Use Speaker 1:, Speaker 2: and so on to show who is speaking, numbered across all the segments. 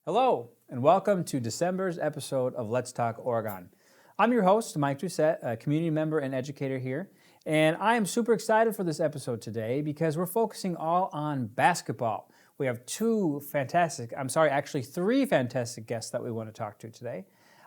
Speaker 1: Hello, and welcome to December's episode of Let's Talk Oregon. I'm your host, Mike Ducett, a community member and educator here, and I am super excited for this episode today because we're focusing all on basketball. We have three fantastic guests that we want to talk to today.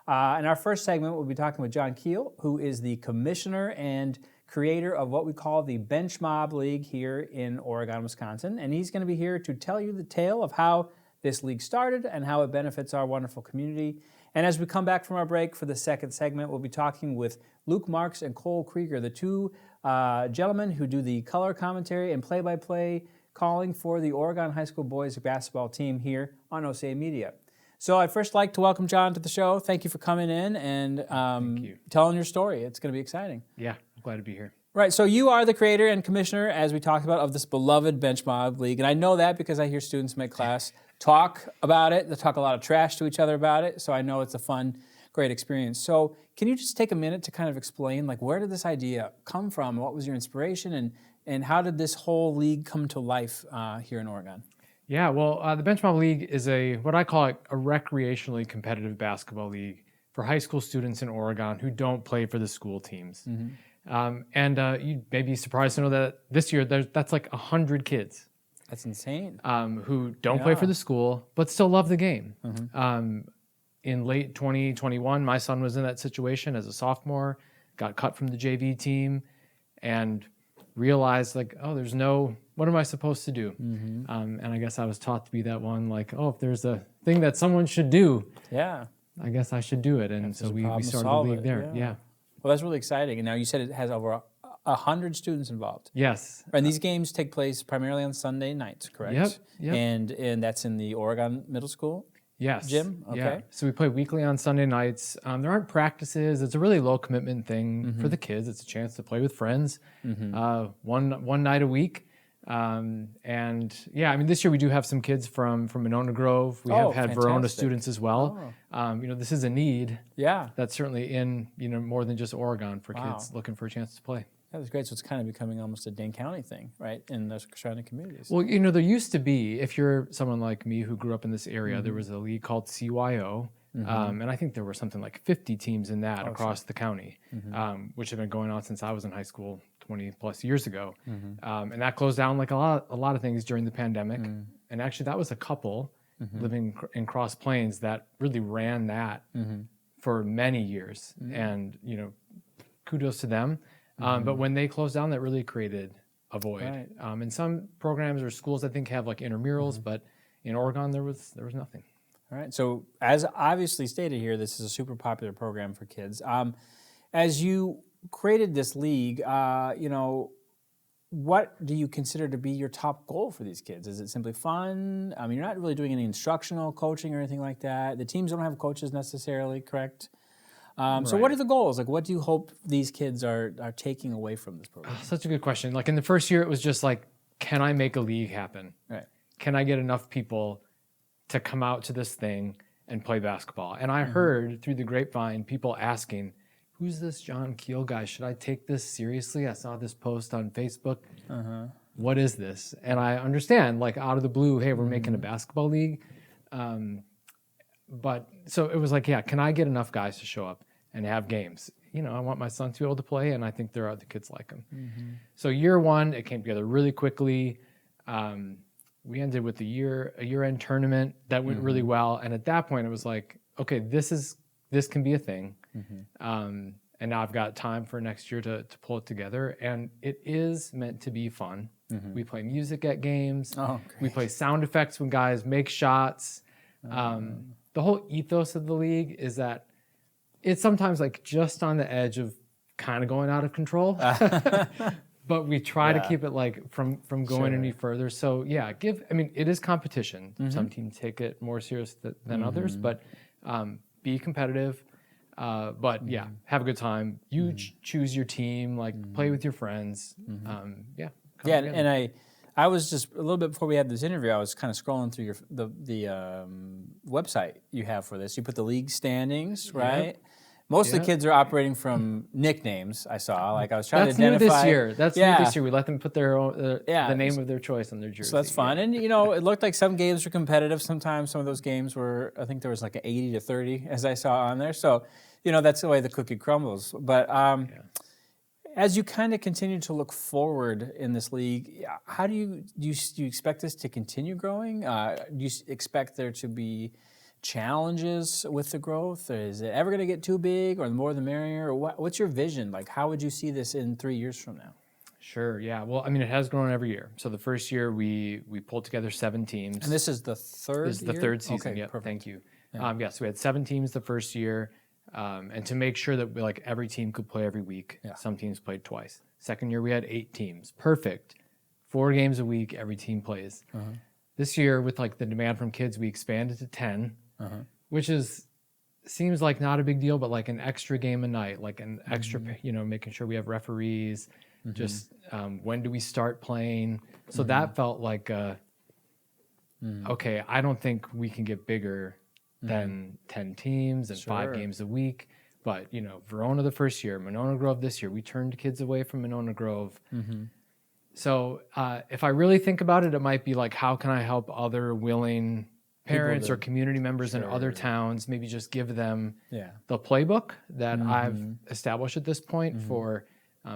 Speaker 1: In our first segment, we'll be talking with John Kuehl, who is the commissioner and creator of what we call the Bench Mob League here in Oregon, Wisconsin, and he's going to be here to tell you the tale of how this league started and how it benefits our wonderful community. And as we come back from our break for the second segment, we'll be talking with Luke Marx and Cole Krueger, the two gentlemen who do the color commentary and play-by-play calling for the Oregon High School boys basketball team here on OCA Media. So I'd first like to welcome John to the show. Thank you for coming in and telling your story. It's going to be exciting.
Speaker 2: Yeah, I'm glad to be here.
Speaker 1: Right, so you are the creator and commissioner, as we talked about, of this beloved Bench Mob League. And I know that because I hear students in my class talk about it. They talk a lot of trash to each other about it. So I know it's a fun, great experience. So can you just take a minute to kind of explain, like, where did this idea come from? What was your inspiration? And how did this whole league come to life here in Oregon?
Speaker 2: Yeah, well, the Bench Mob League is what I call a recreationally competitive basketball league for high school students in Oregon who don't play for the school teams. Mm-hmm. You may be surprised to know that this year that's like 100 kids.
Speaker 1: That's insane.
Speaker 2: Who don't play for the school, but still love the game. Mm-hmm. In late 2021, my son was in that situation as a sophomore, got cut from the JV team, and realized what am I supposed to do? Mm-hmm. And I guess I was taught to be that one, if there's a thing that someone should do, I guess I should do it. And so we started the league there. Yeah.
Speaker 1: Well, that's really exciting. And now you said it has over 100 students involved.
Speaker 2: Yes.
Speaker 1: And these games take place primarily on Sunday nights, correct?
Speaker 2: Yep.
Speaker 1: And that's in the Oregon Middle School?
Speaker 2: Yes.
Speaker 1: Gym? Okay.
Speaker 2: Yeah. So we play weekly on Sunday nights. There aren't practices. It's a really low commitment thing for the kids. It's a chance to play with friends one night a week. This year we do have some kids from Monona Grove. We have had Verona students as well. This is a need.
Speaker 1: Yeah.
Speaker 2: That's certainly in, more than just Oregon for kids looking for a chance to play.
Speaker 1: That was great. So it's kind of becoming almost a Dane County thing, right, in those surrounding communities.
Speaker 2: Well, there used to be, if you're someone like me who grew up in this area, there was a league called CYO. And I think there were something like 50 teams in that across the county, which have been going on since I was in high school 20 plus years ago. And that closed down like a lot of things during the pandemic. And actually that was a couple living in Cross Plains that really ran that for many years. And, kudos to them. But when they closed down, that really created a void. Right. And some programs or schools, I think, have like intramurals, but in Oregon, there was nothing.
Speaker 1: All right. So as obviously stated here, this is a super popular program for kids. As you created this league, what do you consider to be your top goal for these kids? Is it simply fun? I mean, you're not really doing any instructional coaching or anything like that. The teams don't have coaches necessarily, correct? Right. So what are the goals? Like, what do you hope these kids are taking away from this program?
Speaker 2: Such a good question. Like in the first year, it was just like, can I make a league happen?
Speaker 1: Right.
Speaker 2: Can I get enough people to come out to this thing and play basketball? And I heard through the grapevine people asking, who's this John Kuehl guy? Should I take this seriously? I saw this post on Facebook. What is this? And I understand, like out of the blue, hey, we're making a basketball league. But so it was like, yeah, can I get enough guys to show up and have games? I want my son to be able to play, and I think there are other kids like him. So year one, it came together really quickly. We ended with a year-end tournament that went really well. And at that point, it was like, okay, this can be a thing. And now I've got time for next year to pull it together. And it is meant to be fun. We play music at games. We play sound effects when guys make shots. The whole ethos of the league is that it's sometimes like just on the edge of kind of going out of control. But we try to keep it like from going any further. So yeah, it is competition. Some teams take it more serious than others, but be competitive. But yeah, have a good time. You choose your team, play with your friends.
Speaker 1: And I was just a little bit before we had this interview, I was kind of scrolling through the website you have for this. You put the league standings, right? Most of the kids are operating from nicknames. I saw. Like I was trying to identify.
Speaker 2: That's new this year. That's new this year. We let them put their own, the name of their choice on their jersey.
Speaker 1: So that's fun. And it looked like some games were competitive. Sometimes some of those games were. I think there was like an 80-30, as I saw on there. So, that's the way the cookie crumbles. But as you kind of continue to look forward in this league, how do you expect this to continue growing? Do you expect there to be challenges with the growth? Or is it ever going to get too big, or the more the merrier? Or what's your vision? Like, how would you see this in 3 years from now?
Speaker 2: Sure, yeah. Well, I mean, it has grown every year. So the first year we pulled together 7 teams.
Speaker 1: And this is the third
Speaker 2: This is the
Speaker 1: year?
Speaker 2: third season,
Speaker 1: Okay,
Speaker 2: yep,
Speaker 1: perfect.
Speaker 2: thank you.
Speaker 1: Yeah.
Speaker 2: So we had 7 teams the first year, and to make sure that every team could play every week, some teams played twice. Second year we had 8 teams, perfect. 4 games a week, every team plays. This year, with the demand from kids, we expanded to 10, which seems like not a big deal, but like an extra game a night, like an extra, making sure we have referees, just when do we start playing? So that felt like, okay, I don't think we can get bigger than 10 teams and 5 games a week. But, Verona the first year, Monona Grove this year, we turned kids away from Monona Grove. So if I really think about it, it might be like, how can I help other willing parents or community members in other towns, maybe just give them the playbook that I've established at this point for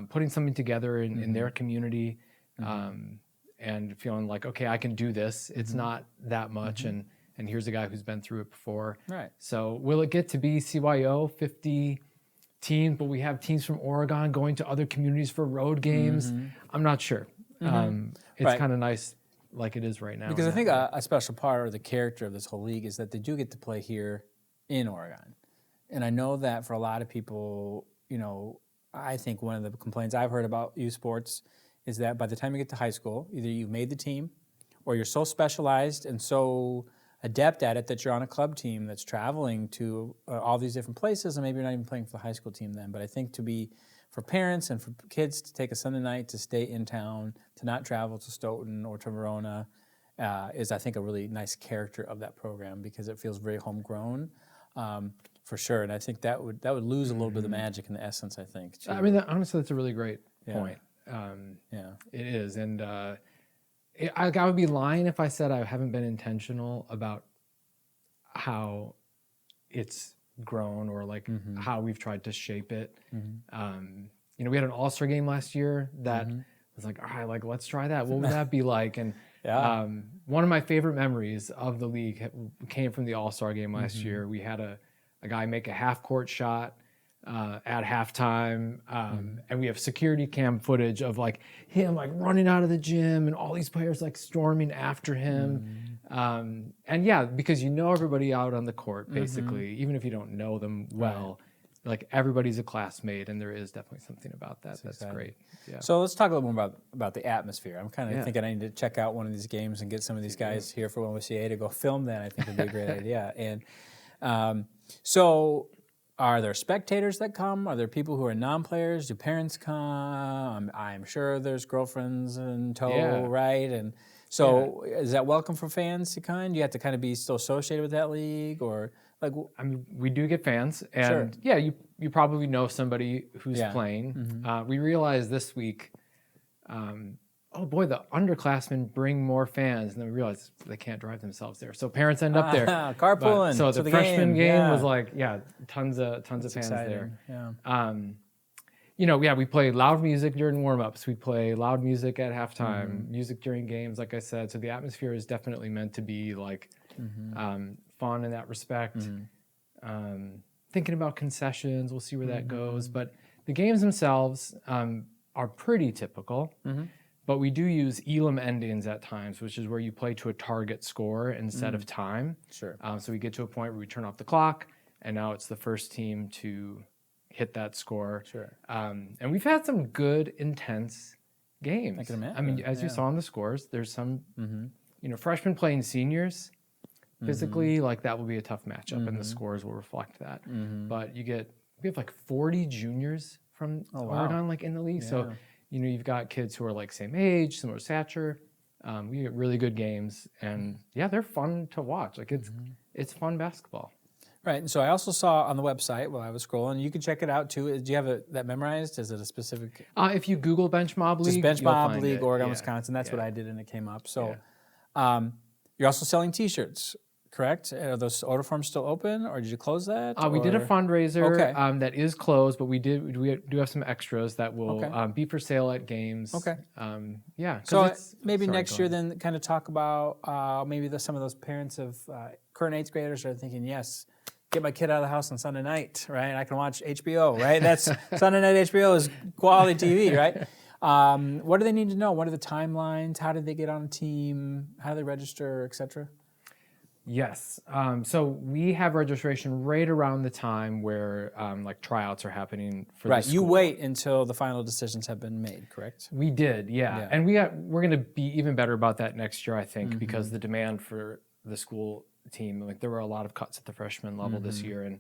Speaker 2: putting something together in their community and feeling like, okay, I can do this. It's not that much. And here's a guy who's been through it before. Right. So will it get to be CYO 50 teams, but we have teams from Oregon going to other communities for road games? I'm not sure. It's kind of nice like it is right now.
Speaker 1: Because I think a special part of the character of this whole league is that they do get to play here in Oregon. And I know that for a lot of people, I think one of the complaints I've heard about youth sports is that by the time you get to high school, either you've made the team or you're so specialized and so adept at it that you're on a club team that's traveling to all these different places, and maybe you're not even playing for the high school team then. But I think for parents and for kids to take a Sunday night to stay in town, to not travel to Stoughton or to Verona, is, I think, a really nice character of that program because it feels very homegrown, for sure. And I think that would lose a little bit of the magic and the essence, I think. Too.
Speaker 2: I mean, honestly, that's a really great point. It is. And I would be lying if I said I haven't been intentional about how it's grown or how we've tried to shape it. We had an all-star game last year that was like, all right, let's try that. What would that be like? And one of my favorite memories of the league came from the all-star game last year. We had a guy make a half-court shot at halftime, and we have security cam footage of him running out of the gym and all these players storming after him. And because everybody out on the court basically, even if you don't know them well, everybody's a classmate, and there is definitely something about that that's great. Yeah.
Speaker 1: So let's talk a little more about the atmosphere. I'm kind of thinking I need to check out one of these games and get some of these guys here for OCA to go film that. I think would be a great idea. And so are there spectators that come? Are there people who are non-players? Do parents come? I'm sure there's girlfriends in tow, right? And so is that welcome for fans to come? Do you have to kind of be still associated with that league, or
Speaker 2: I mean, we do get fans, and you probably know somebody who's playing. We realized this week, oh boy, the underclassmen bring more fans, and then we realized they can't drive themselves there, so parents end up there
Speaker 1: carpooling.
Speaker 2: So the freshman game was tons of fans
Speaker 1: exciting.
Speaker 2: there. We play loud music during warm-ups. We play loud music at halftime, music during games, like I said. So the atmosphere is definitely meant to be fun in that respect. Thinking about concessions, we'll see where that goes. But the games themselves are pretty typical. But we do use Elam endings at times, which is where you play to a target score instead of time. Sure. So we get to a point where we turn off the clock, and now it's the first team to hit that score. Sure. And we've had some good, intense games.
Speaker 1: I can imagine.
Speaker 2: I mean, as you saw in the scores, there's some, freshmen playing seniors. Physically, that will be a tough matchup, and the scores will reflect that. But we have 40 juniors from Oregon in the league. So, you've got kids who are same age, similar stature. We get really good games, and they're fun to watch. It's fun basketball.
Speaker 1: Right, and so I also saw on the website while I was scrolling, you can check it out too. Do you have that memorized? Is it a specific?
Speaker 2: If you Google Bench Mob League,
Speaker 1: Just Bench
Speaker 2: you'll
Speaker 1: Mob
Speaker 2: find
Speaker 1: League,
Speaker 2: it.
Speaker 1: Oregon,
Speaker 2: Yeah.
Speaker 1: Wisconsin. That's what I did, and it came up. So
Speaker 2: Yeah.
Speaker 1: you're also selling T-shirts, correct? Are those order forms still open, or did you close that?
Speaker 2: We did a fundraiser
Speaker 1: Okay.
Speaker 2: that is closed, but we do have some extras that will be for sale at games.
Speaker 1: Okay.
Speaker 2: Yeah.
Speaker 1: So maybe next year, then kind of talk about maybe some of those parents of current 8th graders are thinking, yes, get my kid out of the house on Sunday night, right? I can watch HBO, right? That's Sunday night HBO is quality TV, right? What do they need to know? What are the timelines? How did they get on a team? How do they register, et cetera?
Speaker 2: Yes. So we have registration right around the time where like tryouts are happening for the school.
Speaker 1: You wait until the final decisions have been made, correct?
Speaker 2: We did, yeah. And we're going to be even better about that next year, I think, because the demand for the school team, like there were a lot of cuts at the freshman level this year, and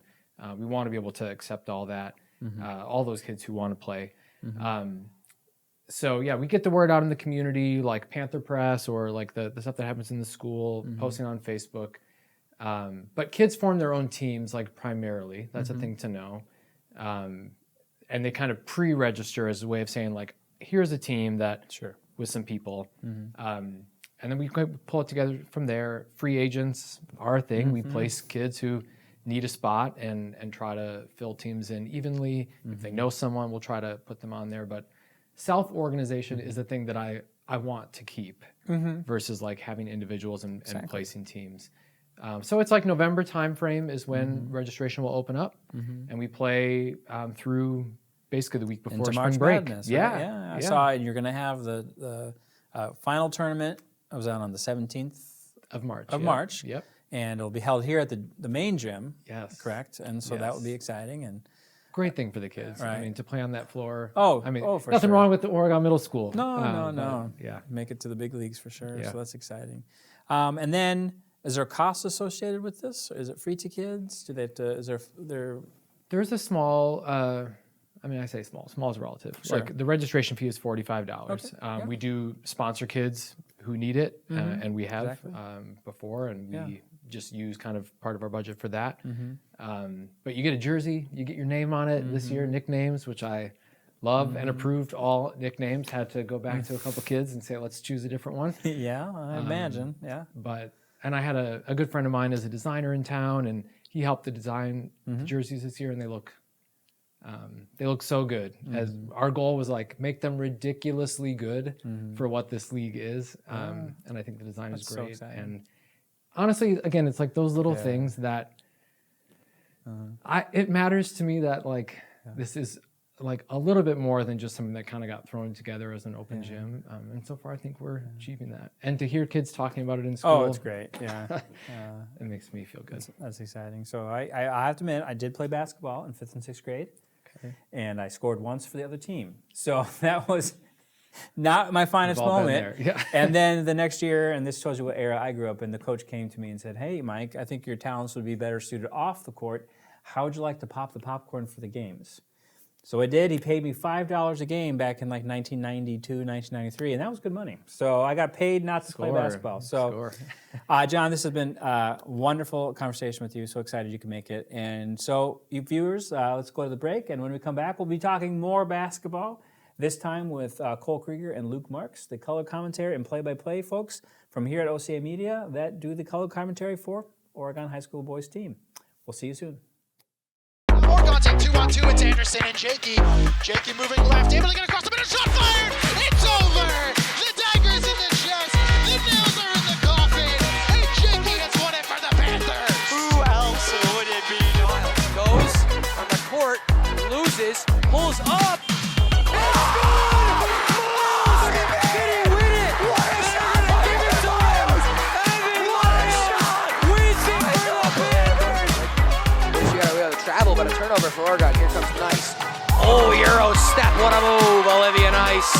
Speaker 2: we want to be able to accept all that, all those kids who want to play. So yeah, we get the word out in the community, like Panther Press or like the stuff that happens in the school, posting on Facebook. But kids form their own teams, like primarily. That's a thing to know. And they kind of pre-register as a way of saying, like, here's a team that with some people. And then we pull it together from there. Free agents are a thing. We place kids who need a spot and try to fill teams in evenly. If they know someone, we'll try to put them on there. But self-organization is the thing that I want to keep versus like having individuals and placing teams. So it's like November timeframe is when registration will open up, and we play through basically the week before
Speaker 1: Into
Speaker 2: spring
Speaker 1: March
Speaker 2: break.
Speaker 1: Madness, right? I saw it, and you're going to have the final tournament. I was out on the 17th
Speaker 2: of March.
Speaker 1: March.
Speaker 2: Yep.
Speaker 1: And it'll be held here at the main gym.
Speaker 2: Yes.
Speaker 1: Correct. And so that will be exciting and
Speaker 2: great thing for the kids.
Speaker 1: Right.
Speaker 2: I mean, to play on that floor.
Speaker 1: Oh,
Speaker 2: I mean,
Speaker 1: for
Speaker 2: nothing
Speaker 1: sure.
Speaker 2: wrong with the Oregon Middle School.
Speaker 1: No.
Speaker 2: Yeah.
Speaker 1: Make it to the big leagues for sure.
Speaker 2: Yeah.
Speaker 1: So that's exciting. And then, is there costs associated with this? Is it free to kids? Do they have to? Is there?
Speaker 2: There's a small. I mean, I say small. Small is relative.
Speaker 1: Sure.
Speaker 2: Like the registration fee is $45.
Speaker 1: Okay.
Speaker 2: We do sponsor kids who need it, and we have before, and we just use kind of part of our budget for that. But you get a jersey, you get your name on it this year, nicknames, which I love and approved all nicknames. Had to go back to a couple kids and say, let's choose a different one.
Speaker 1: Yeah, I imagine. Yeah.
Speaker 2: And I had a good friend of mine as a designer in town, and he helped to design the jerseys this year, and they look so good. As our goal was like make them ridiculously good for what this league is, and I think the design is great.
Speaker 1: So
Speaker 2: and honestly, again, it's like those little things that it matters to me that like this is like a little bit more than just something that kind of got thrown together as an open gym. And so far, I think we're achieving that. And to hear kids talking about it in school,
Speaker 1: it's great. Yeah,
Speaker 2: it makes me feel good.
Speaker 1: That's exciting. So I have to admit, I did play basketball in 5th and 6th grade. And I scored once for the other team. So that was not my finest moment.
Speaker 2: Yeah.
Speaker 1: And then the next year, and this tells you what era I grew up in, the coach came to me and said, hey, Mike, I think your talents would be better suited off the court. How would you like to pop the popcorn for the games? So I did. He paid me $5 a game back in like 1992, 1993, and that was good money. So I got paid not to play basketball. So, John, this has been a wonderful conversation with you. So excited you can make it. And so, you viewers, let's go to the break. And when we come back, we'll be talking more basketball, this time with Cole Krueger and Luke Marx, the color commentary and play-by-play folks from here at OCA Media that do the color commentary for Oregon High School boys team. We'll see you soon.
Speaker 3: Oregon's in 2-on-2. It's Anderson and Jakey. Jakey moving left, able to get across the middle. Shot fired! It's over! The dagger's in the chest. The nails are in the coffin. And Jakey has won it for the Panthers.
Speaker 4: Who else would it be? Goes on the court, loses, pulls up. It's good! Moose! Did he win it? What a shot! Give it to him! Evan, what a shot! Weezing for the Panthers! We have a travel, but a turnover for Oregon. Here comes Nice. Oh, Euro step, what a move, Olivia Nice.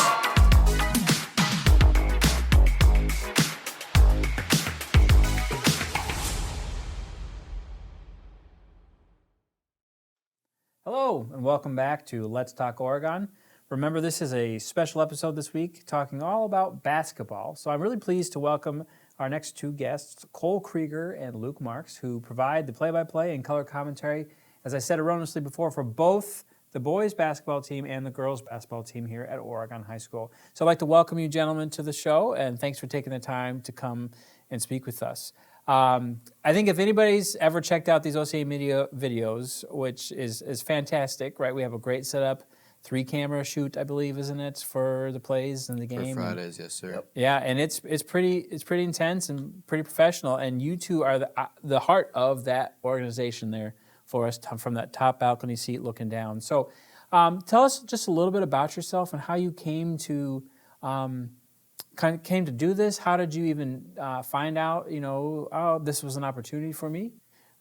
Speaker 1: Hello, and welcome back to Let's Talk Oregon. Remember, this is a special episode this week talking all about basketball. So I'm really pleased to welcome our next two guests, Cole Krueger and Luke Marx, who provide the play-by-play and color commentary, as I said erroneously before, for both the boys basketball team and the girls basketball team here at Oregon High School. So I'd like to welcome you gentlemen to the show, and thanks for taking the time to come and speak with us. I think if anybody's ever checked out these OCA Media videos, which is fantastic, right? We have a great setup, 3-camera shoot, I believe, isn't it, for the plays and the game?
Speaker 5: For Fridays, yes, sir.
Speaker 1: Yep. Yeah, and it's pretty intense and pretty professional. And you two are the heart of that organization there for us from that top balcony seat looking down. So, tell us just a little bit about yourself and how you came to do this. How did you even find out? Oh, this was an opportunity for me.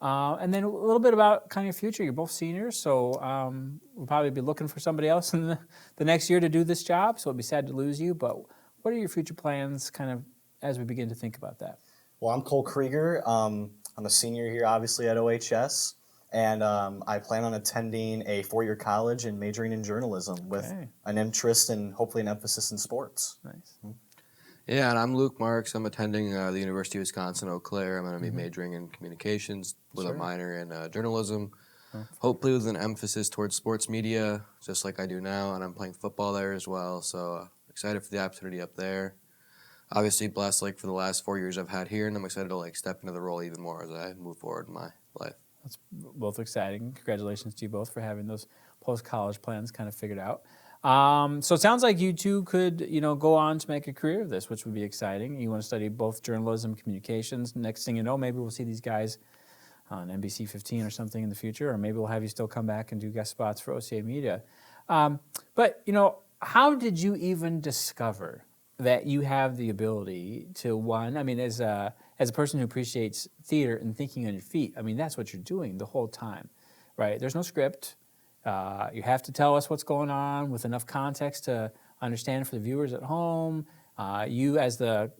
Speaker 1: And then a little bit about kind of your future. You're both seniors, so we'll probably be looking for somebody else in the next year to do this job, so it'd be sad to lose you. But what are your future plans kind of as we begin to think about that?
Speaker 6: Well, I'm Cole Krueger. I'm a senior here, obviously, at OHS, and I plan on attending a 4-year college and majoring in journalism with an interest and hopefully an emphasis in sports.
Speaker 1: Nice.
Speaker 5: Yeah, and I'm Luke Marx. I'm attending the University of Wisconsin Eau Claire. I'm going to be majoring in communications with a minor in journalism, hopefully with an emphasis towards sports media, just like I do now, and I'm playing football there as well, so excited for the opportunity up there. Obviously blessed for the last 4 years I've had here, and I'm excited to step into the role even more as I move forward in my life.
Speaker 1: That's both exciting. Congratulations to you both for having those post-college plans kind of figured out. So it sounds like you two could, go on to make a career of this, which would be exciting. You want to study both journalism, communications. Next thing you know, maybe we'll see these guys on NBC 15 or something in the future, or maybe we'll have you still come back and do guest spots for OCA Media. But how did you even discover that you have the ability to, as a person who appreciates theater and thinking on your feet, that's what you're doing the whole time, right? There's no script. You have to tell us what's going on with enough context to understand for the viewers at home. You, as the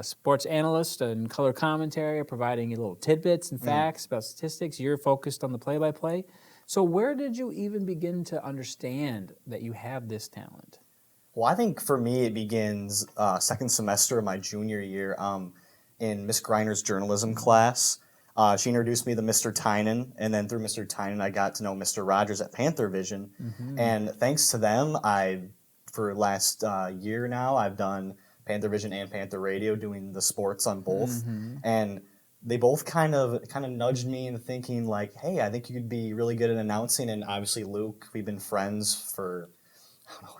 Speaker 1: sports analyst and color commentary, are providing little tidbits and facts about statistics. You're focused on the play-by-play. So where did you even begin to understand that you have this talent?
Speaker 6: Well, I think for me it begins second semester of my junior year in Miss Griner's journalism class. She introduced me to Mr. Tynan, and then through Mr. Tynan, I got to know Mr. Rogers at Panther Vision. And thanks to them, for last year now, I've done Panther Vision and Panther Radio, doing the sports on both. And they both kind of nudged me into thinking hey, I think you could be really good at announcing. And obviously Luke, we've been friends for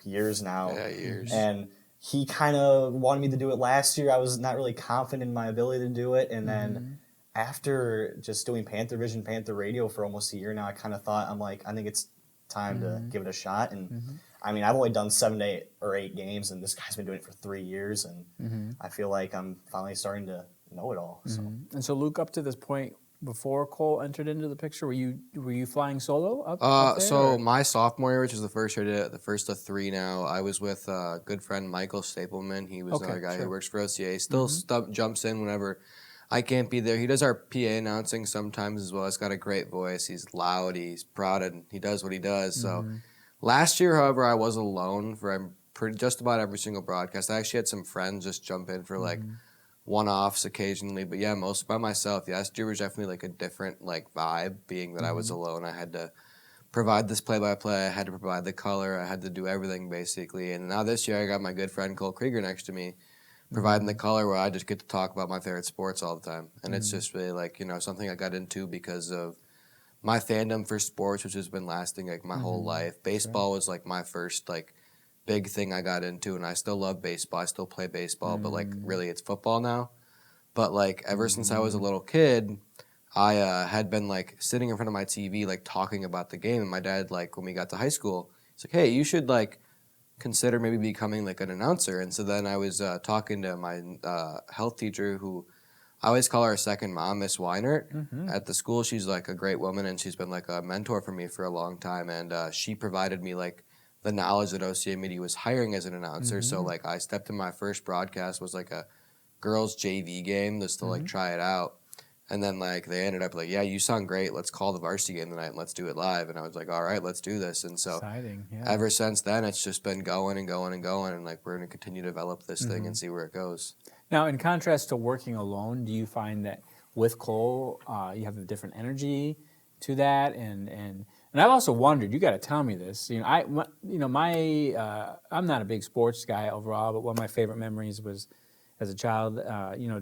Speaker 6: years now.
Speaker 5: Yeah, years.
Speaker 6: And he kind of wanted me to do it last year. I was not really confident in my ability to do it. And then after just doing Panther Vision, Panther Radio for almost a year now, I kind of thought, I think it's time to give it a shot. And I've only done 7 or 8 games, and this guy's been doing it for 3 years, and I feel like I'm finally starting to know it all. So.
Speaker 1: And so, Luke, up to this point, before Cole entered into the picture, were you flying solo up there?
Speaker 5: So my sophomore year, which was the first year I did it, the first of 3 now, I was with a good friend, Michael Stapleman. He was another guy who works for OCA. He still jumps in whenever I can't be there. He does our PA announcing sometimes as well. He's got a great voice. He's loud. He's proud, and he does what he does. So last year, however, I was alone for just about every single broadcast. I actually had some friends just jump in for one-offs occasionally, but yeah, most by myself. Last year was definitely a different vibe, being that I was alone. I had to provide this play-by-play. I had to provide the color. I had to do everything basically. And now this year, I got my good friend Cole Krueger next to me, providing the color where I just get to talk about my favorite sports all the time. And it's just really something I got into because of my fandom for sports, which has been lasting my whole life. Baseball was my first big thing I got into, and I still love baseball. I still play baseball, but really it's football now. But ever since I was a little kid, I had been sitting in front of my TV talking about the game. And my dad when we got to high school, he's like, "Hey, you should consider maybe becoming an announcer." And so then I was talking to my health teacher, who I always call her a second mom, Miss Weinert. At the school, she's a great woman, and she's been a mentor for me for a long time. And she provided me the knowledge that OCA Media was hiring as an announcer. So I stepped in my first broadcast was a girls JV game just to try it out. And then they ended up yeah, you sound great. Let's call the varsity game tonight and let's do it live. And I was all right, let's do this. And so ever since then, it's just been going and going and going. And we're going to continue to develop this thing and see where it goes.
Speaker 1: Now, in contrast to working alone, do you find that with Cole, you have a different energy to that? And I've also wondered. You got to tell me this. I'm not a big sports guy overall, but one of my favorite memories was as a child.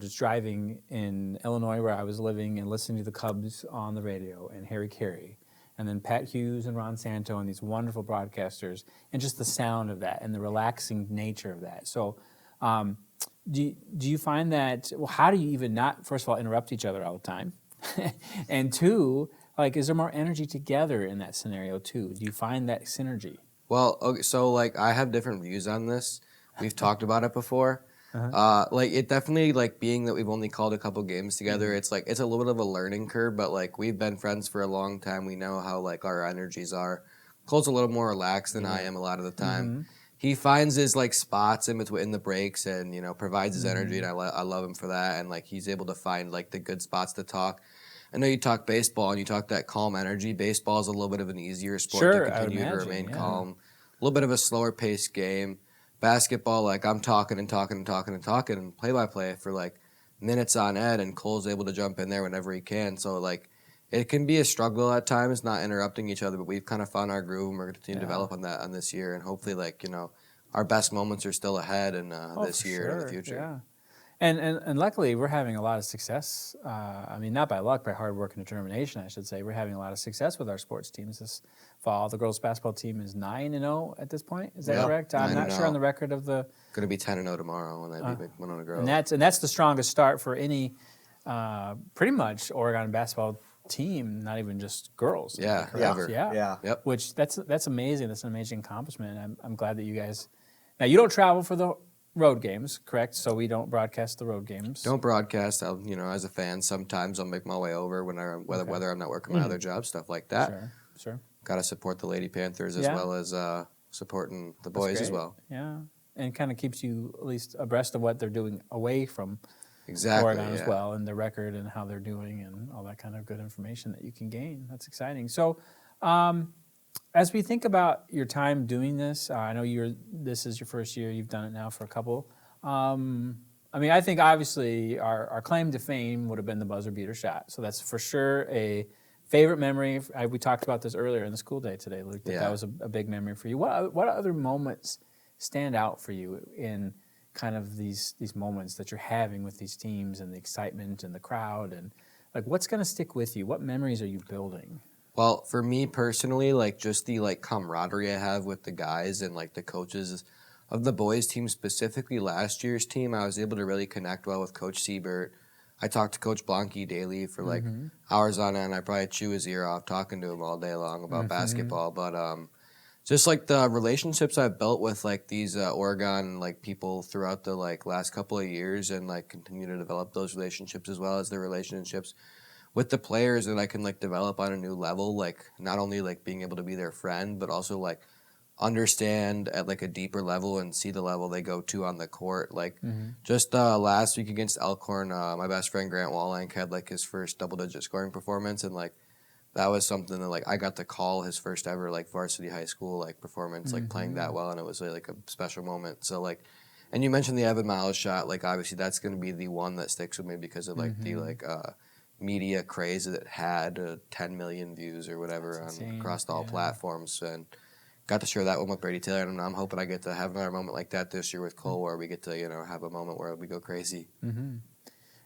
Speaker 1: Just driving in Illinois where I was living and listening to the Cubs on the radio and Harry Carey, and then Pat Hughes and Ron Santo and these wonderful broadcasters, and just the sound of that and the relaxing nature of that. So. Do you find that, well, how do you even not, first of all, interrupt each other all the time? And two, like, is there more energy together in that scenario too? Do you find that synergy?
Speaker 5: Well, okay, so like I have different views on this. We've talked about it before. Like it definitely, like, being that we've only called a couple games together, it's like it's a little bit of a learning curve, but like we've been friends for a long time. We know how like our energies are. Cole's a little more relaxed than I am a lot of the time. He finds his like spots in between the breaks and provides his energy, and I love him for that. And like he's able to find like the good spots to talk. I know you talk baseball and you talk that calm energy. Baseball is a little bit of an easier sport to continue to remain calm. A little bit of a slower paced game. Basketball, like I'm talking and play by play for like minutes on end, and Cole's able to jump in there whenever he can. So like it can be a struggle at times, not interrupting each other, but we've kind of found our groove, and we're going to continue to develop on that on this year. And hopefully, like, our best moments are still ahead in this year and in the future.
Speaker 1: Yeah. And luckily, we're having a lot of success. Not by luck, by hard work and determination, I should say. We're having a lot of success with our sports teams this fall. The girls' basketball team is 9-0 at this point. Is that correct? I'm not sure on the record of the...
Speaker 5: Going to be 10-0 tomorrow when they beat Winona Grove.
Speaker 1: And that's the strongest start for any, pretty much, Oregon basketball team, not even just girls.
Speaker 5: Yeah,
Speaker 1: ever.
Speaker 6: Yeah.
Speaker 5: Yep.
Speaker 1: Which that's amazing. That's an amazing accomplishment. I'm glad that you guys. Now you don't travel for the road games, correct? So we don't broadcast the road games.
Speaker 5: Don't broadcast. I'll, as a fan, sometimes I'll make my way over whether I'm not working my other job, stuff like that.
Speaker 1: Sure.
Speaker 5: Got to support the Lady Panthers as well as supporting the boys as well.
Speaker 1: Yeah, and kind of keeps you at least abreast of what they're doing away from. Oregon as well, and the record and how they're doing and all that kind of good information that you can gain. That's exciting. So as we think about your time doing this, I know this is your first year. You've done it now for a couple. I think obviously our claim to fame would have been the buzzer beater shot. So that's for sure a favorite memory. We talked about this earlier in the school day today, Luke, that was a big memory for you. What other moments stand out for you in kind of these moments that you're having with these teams and the excitement and the crowd, and like what's going to stick with you? What memories are you building?
Speaker 5: Well, for me personally, like just the like camaraderie I have with the guys and like the coaches of the boys team, specifically last year's team, I was able to really connect well with Coach Siebert. I talked to Coach Blanke daily for like hours on end. I probably chew his ear off talking to him all day long about basketball, but just like the relationships I've built with like these Oregon like people throughout the like last couple of years, and like continue to develop those relationships as well as the relationships with the players that I can like develop on a new level. Like not only like being able to be their friend, but also like understand at like a deeper level and see the level they go to on the court. Like just last week against Elkhorn, my best friend Grant Wallenk had like his first double-digit scoring performance, and like that was something that like I got to call his first ever like varsity high school like performance, like playing that well, and it was really, like a special moment. So like, and you mentioned the Evan Miles shot, like obviously that's going to be the one that sticks with me because of like the like media craze that it had, 10 million views or whatever across all platforms, and got to share that one with Brady Taylor, and I'm hoping I get to have another moment like that this year with Cole, where we get to have a moment where we go crazy.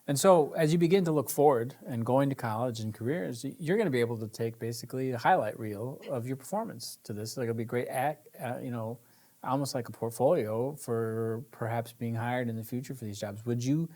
Speaker 1: And so as you begin to look forward and going to college and careers, you're going to be able to take basically a highlight reel of your performance to this. Like it'll be a great almost like a portfolio for perhaps being hired in the future for these jobs. Would you,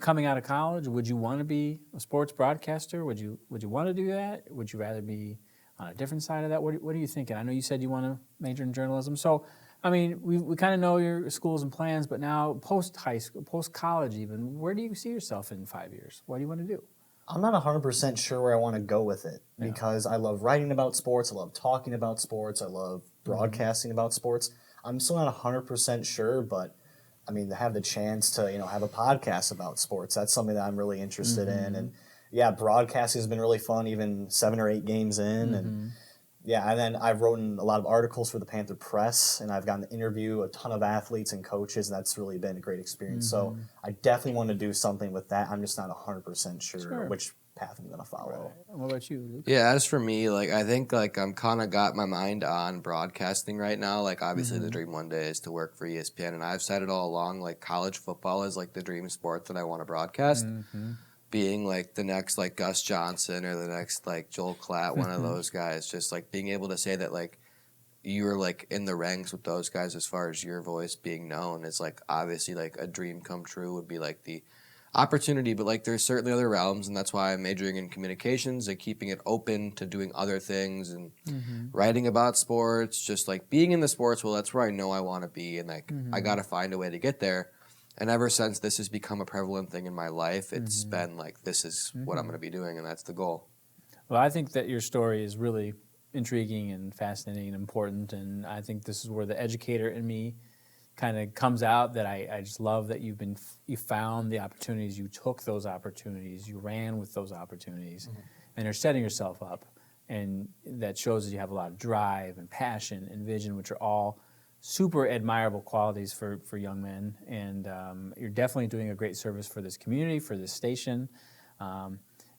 Speaker 1: coming out of college, would you want to be a sports broadcaster? Would you want to do that? Would you rather be on a different side of that? What are you thinking? I know you said you want to major in journalism. So, we kind of know your schools and plans, but now post-high school, post-college even, where do you see yourself in 5 years? What do you want to do?
Speaker 6: I'm not 100% sure where I want to go with it because I love writing about sports, I love talking about sports, I love broadcasting about sports. I'm still not 100% sure, but to have the chance to have a podcast about sports, that's something that I'm really interested in. And yeah, broadcasting has been really fun, even 7 or 8 games in, and Yeah, and then I've written a lot of articles for the Panther Press, and I've gotten to interview a ton of athletes and coaches, and that's really been a great experience. So I definitely want to do something with that. I'm just not 100% sure which path I'm going to follow.
Speaker 1: Right. What about you, Luke?
Speaker 5: Yeah, as for me, like I think like I'm kind of got my mind on broadcasting right now. Like obviously the dream one day is to work for ESPN, and I've said it all along. Like college football is like the dream sport that I want to broadcast. Being like the next like Gus Johnson or the next like Joel Klatt, one of those guys, just like being able to say that like you're like in the ranks with those guys as far as your voice being known is like obviously like a dream come true would be like the opportunity, but like there's certainly other realms, and that's why I'm majoring in communications and keeping it open to doing other things and writing about sports, just like being in the sports world. That's where I know I want to be, and like I got to find a way to get there. And ever since this has become a prevalent thing in my life, it's been like, this is what I'm going to be doing, and that's the goal.
Speaker 1: Well, I think that your story is really intriguing and fascinating and important, and I think this is where the educator in me kind of comes out, that I just love that you found the opportunities, you took those opportunities, you ran with those opportunities, and you're setting yourself up. And that shows that you have a lot of drive and passion and vision, which are all super admirable qualities for young men, and you're definitely doing a great service for this community, for this station,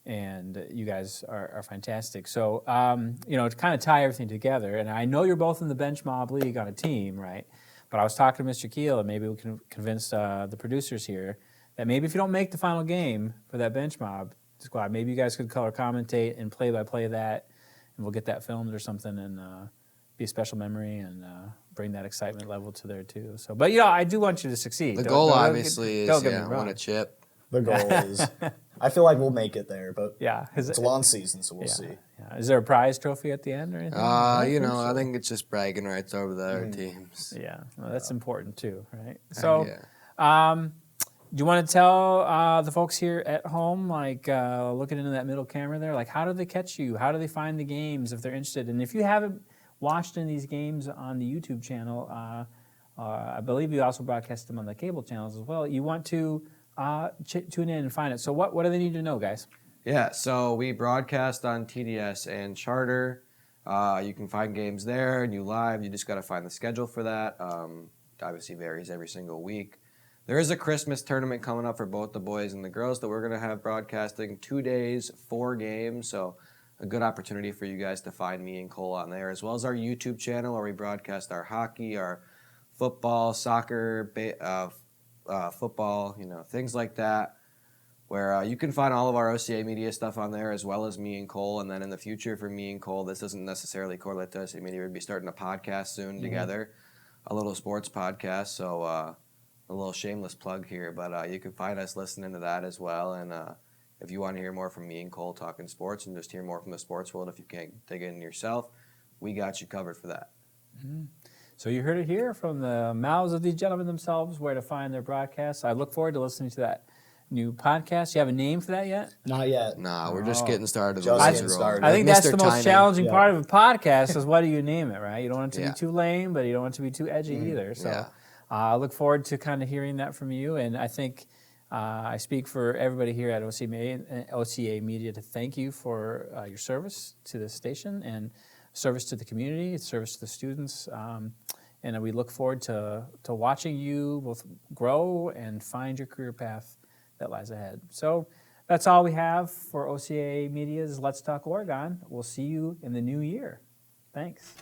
Speaker 1: and you guys are fantastic. So, to kind of tie everything together, and I know you're both in the Bench Mob League on a team, right? But I was talking to Mr. Kuehl, and maybe we can convince the producers here that maybe if you don't make the final game for that Bench Mob squad, maybe you guys could color commentate and play-by-play that, and we'll get that filmed or something, and be a special memory and bring that excitement level to there too. So, but I do want you to succeed.
Speaker 5: The goal obviously is win a chip.
Speaker 6: The goal is, I feel like we'll make it there, but it's a long season, so we'll see.
Speaker 1: Yeah. Is there a prize trophy at the end or anything?
Speaker 5: I think it's just bragging rights over the other teams.
Speaker 1: Yeah, well, that's important too, right? So, do you want to tell the folks here at home, like looking into that middle camera there, like how do they catch you? How do they find the games if they're interested? And if you haven't watched in these games on the YouTube channel, I believe you also broadcast them on the cable channels as well. You want to tune in and find it. So what do they need to know, guys?
Speaker 5: Yeah, so we broadcast on TDS and Charter. You can find games there, and you live. You just got to find the schedule for that. It obviously varies every single week. There is a Christmas tournament coming up for both the boys and the girls that we're going to have broadcasting 2 days, 4 games. So a good opportunity for you guys to find me and Cole on there, as well as our YouTube channel where we broadcast our hockey, our football, soccer, football, things like that, where you can find all of our OCA Media stuff on there, as well as me and Cole. And then in the future for me and Cole, this doesn't necessarily correlate to OCA Media. We'll be starting a podcast soon together, a little sports podcast. So a little shameless plug here, but you can find us listening to that as well. And if you want to hear more from me and Cole talking sports and just hear more from the sports world, if you can't dig in yourself, we got you covered for that.
Speaker 1: So you heard it here from the mouths of these gentlemen themselves, where to find their broadcasts. I look forward to listening to that new podcast. You have a name for that yet?
Speaker 6: Not yet.
Speaker 5: Nah, we're just getting started.
Speaker 6: Just getting started.
Speaker 1: I think that's the most challenging
Speaker 6: Yeah.
Speaker 1: part of a podcast is what do you name it, right? You don't want it to be too lame, but you don't want it to be too edgy either. So I look forward to kind of hearing that from you, and I think I speak for everybody here at OCA Media to thank you for your service to the station and service to the community, service to the students, and we look forward to watching you both grow and find your career path that lies ahead. So that's all we have for OCA Media's Let's Talk Oregon. We'll see you in the new year. Thanks.